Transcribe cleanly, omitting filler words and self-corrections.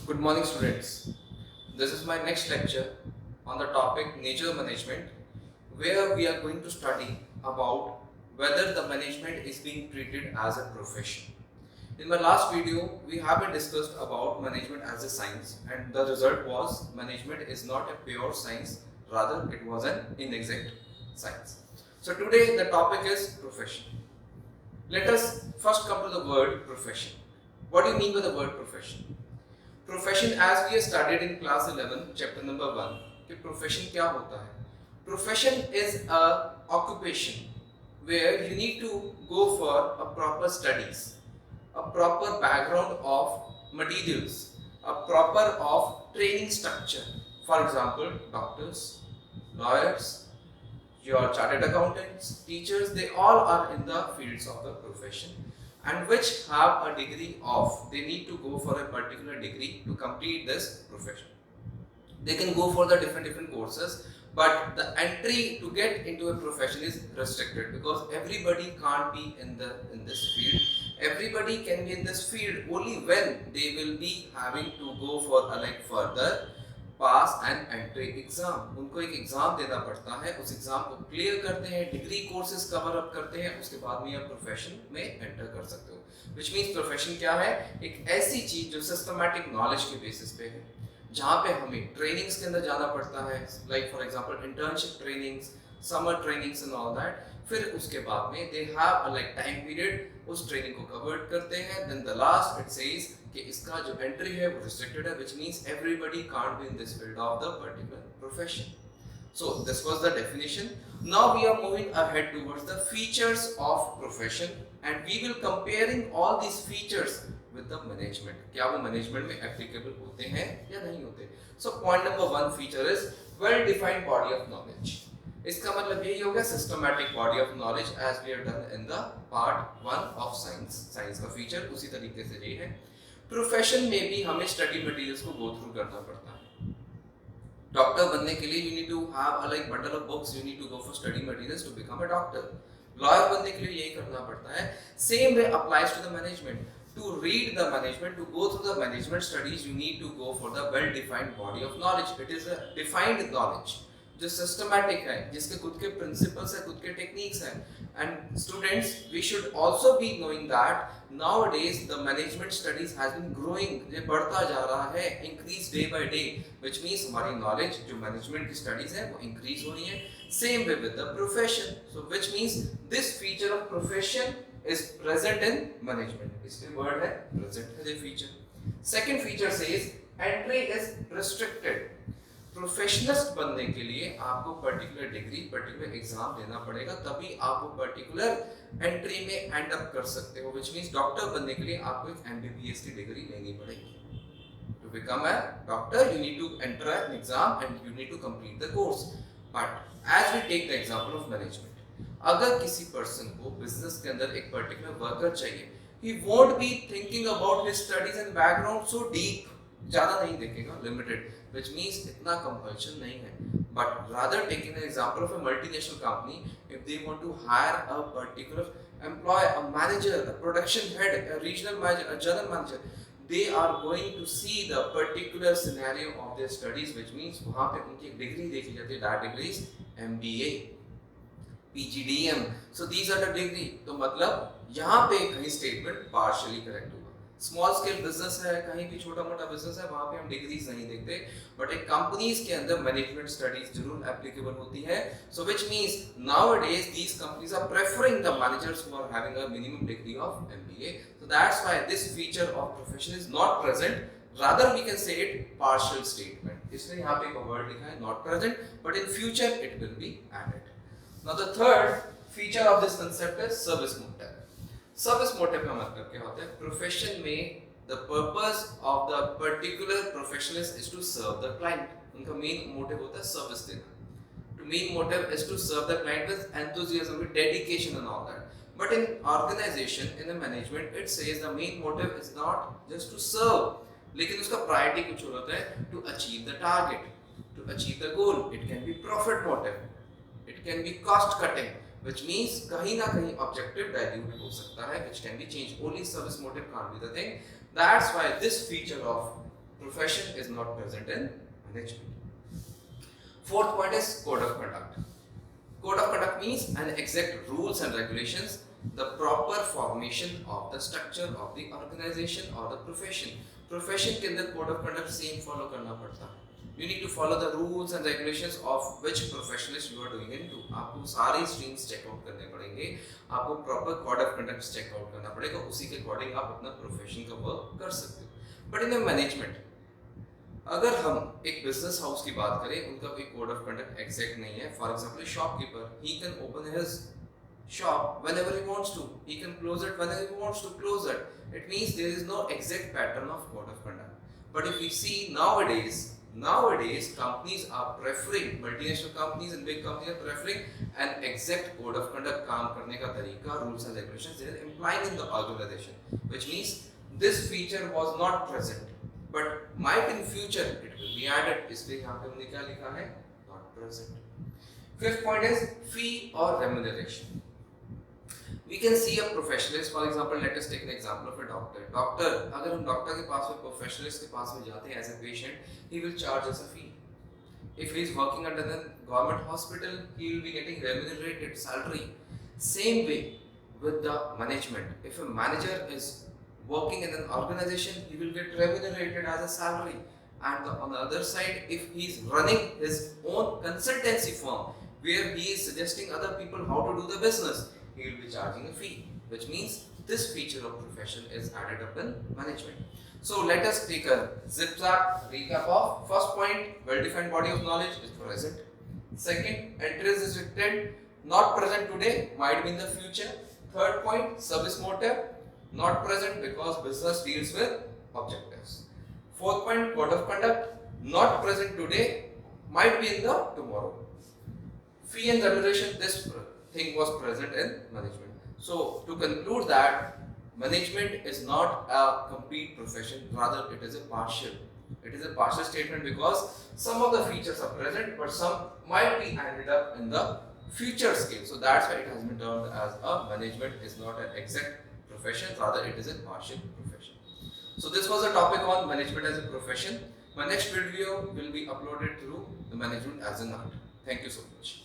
Good morning, students. This is my next lecture on the topic nature management, where we are going to study about whether the management is being treated as a profession. In my last video, we have been discussed about management as a science, and the result was management is not a pure science, rather, it was an inexact science. So, today the topic is profession. Let us first come to the word profession. What do you mean by the word profession? Profession as we started in class 11 chapter number 1 कि profession क्या होता है. Profession is a occupation where you need to go for a proper studies, a proper background of materials, a proper of training structure. For example doctors, lawyers, your chartered accountants, teachers, they all are in the fields of the profession and which have a degree of, they need to go for a particular degree to complete this profession. They can go for the different courses, but the entry to get into a profession is restricted because everybody can't be in this field. Everybody can be in this field only when they will be having to go for a further pass and entry exam. उनको एक exam देना पड़ता है, उस exam को clear करते हैं, degree courses cover up करते हैं, उसके बाद में आप प्रोफेशन में एंटर कर सकते हो. विच मीन्स प्रोफेशन क्या है? एक ऐसी चीज जो सिस्टमैटिक नॉलेज के बेसिस पे है, जहाँ पे हमें ट्रेनिंग्स के अंदर जाना पड़ता है, like for example internship trainings, summer trainings and all that. फिर उसके बाद में they have a time period, उस ट्रेनिंग को कवर करते हैं. Then the last it says कि इसका जो एंट्री है वो रिस्ट्रिक्टेड है, which means everybody can't be in this field of the particular profession. So this was the definition. Now we are moving ahead towards the features of profession and we will comparing all these features with the management. क्या वो management में applicable होते हैं या नहीं होते? So point number 1 feature is well defined body of knowledge. इसका मतलब यही होगा systematic body of knowledge as we have done in the part 1 of science. Science का feature उसी तरीके से ये है. प्रोफेशन में भी हमें स्टडी मटेरियल्स को गो थ्रू करना पड़ता है. डॉक्टर बनने के लिए you need to have a bundle of books, you need to go for study materials to become a doctor. Lawyer बनने के लिए यही करना पड़ता है. Same way applies to the management. To read the management, to go through the management studies, you need to go for the well defined body of knowledge. It is a defined knowledge जो systematic है, जिसके खुद के principles है, खुद के techniques हैं. And students, we should also be knowing that nowadays the management studies has been growing. ये बढ़ता जा रहा है, increase day by day, which means हमारी knowledge जो management की studies है वो increase हो रही है. Same way with the profession. So which means this feature of profession is present in management. इसलिए word है present है ये feature. Second feature says entry is restricted. Professionalist बनने के लिए आपको पर्टिकुलर डिग्री, पर्टिकुलर एग्जाम देना पड़ेगा, तभी आप वो पर्टिकुलर एंट्री में एंड अप कर सकते हो. व्हिच मींस डॉक्टर बनने के लिए आपको एक एमबीबीएस की डिग्री लेनी पड़ेगी. To become a doctor you need to enter an exam and you need to complete the course. But as we take the example of management, अगर किसी पर्सन को बिजनेस के अंदर एक पर्टिकुलर वर्कर चाहिए, he won't be thinking about his studies and background so deep. ज्यादा नहीं देखेगा, लिमिटेड, which means इतना compulsion नहीं है. But rather taking an example of a multinational company, if they want to hire a particular employee, a manager, a production head, a regional manager, a general manager, they are going to see the particular scenario of their studies, which means वहाँ पे उनकी degree देखी जाती है. that degree is MBA, PGDM. So these are the degree. तो मतलब यहाँ पे कहीं statement partially correct होगा. स्मॉल स्केल बिजनेस है, कहीं भी छोटा मोटा बिजनेस है, वहाँ पे हम डिग्रीज नहीं देखते. बट एक कंपनीज के अंदर मैनेजमेंट स्टडीज जरूर एप्लीकेबल होती है. So which means nowadays these companies are preferring the managers who are having a minimum degree of MBA. So that's why this feature of profession is not present. Rather we can say it partial statement. इसलिए यहाँ पे एक word लिखा है not present, but in future it will be added. Now the third feature of this concept is service motive. Service motive का मतलब क्या होता है? प्रोफेशन में the purpose of the particular professionalist is to serve the client. उनका main motive होता है service देना. To main motive is to serve the client with enthusiasm, with dedication and all that. But in organisation, in the management, it says the main motive is not just to serve, लेकिन उसका priority कुछ और होता है. To achieve the target, to achieve the goal. It can B profit motive, it can be cost cutting, which means कहीं ना कहीं objective dilute हो सकता है, which can be changed. Only service motive can't be the thing. That's why this feature of profession is not present in management. Fourth point is code of conduct. Code of conduct means an exact rules and regulations, the proper formation of the structure of the organization or the profession. Profession के अंदर code of conduct same follow करना पड़ता है. You need to follow the rules and regulations of which professionalist you are doing into. आपको सारी streams check out करने पड़ेंगे, आपको proper code of conduct check out करना पड़ेगा, उसी के according आप अपना profession का work कर सकते हो. But in the management, अगर हम एक बिजनेस हाउस की बात करें, उनका कोई कोड ऑफ कंडक्ट एग्जैक्ट नहीं है. For example shopkeeper, he can open his shop whenever he wants to, he can close it whenever he wants to close it. It means there is no exact pattern of code of conduct. But if we see nowadays companies are preferring, multinational companies and big companies are preferring an exact code of conduct. काम करने का तरीका, rules and regulations they are implying in the organization, which means this feature was not present but might in future it will be added. इसलिए यहाँ पे हमने क्या लिखा है, not present. Fifth point is fee or remuneration. We can see a professionalist, for example, let us take an example of a doctor. Doctor, अगर हम doctor के पास में professionalist के पास में जाते हैं as a patient, he will charge us a fee. If he is working under the government hospital, he will be getting remunerated salary. Same way with the management. If a manager is working in an organization, he will get remunerated as a salary. And on the other side, if he is running his own consultancy firm, where he is suggesting other people how to do the business, he will be charging a fee, which means this feature of profession is added up in management. So let us take a zigzag recap of first point, well-defined body of knowledge is present. Second, entries is restricted, not present today, might be in the future. Third point, service motive, not present because business deals with objectives. Fourth point, code of conduct, not present today, might be in the tomorrow. Fee and remuneration, this thing was present in management. So to conclude that management is not a complete profession, rather it is a partial. It is a partial statement because some of the features are present but some might be added up in the future scale. So that's why it has been termed as a management is not an exact profession, rather it is a partial profession. So this was a topic on management as a profession. My next video will be uploaded through the management as an art. Thank you so much.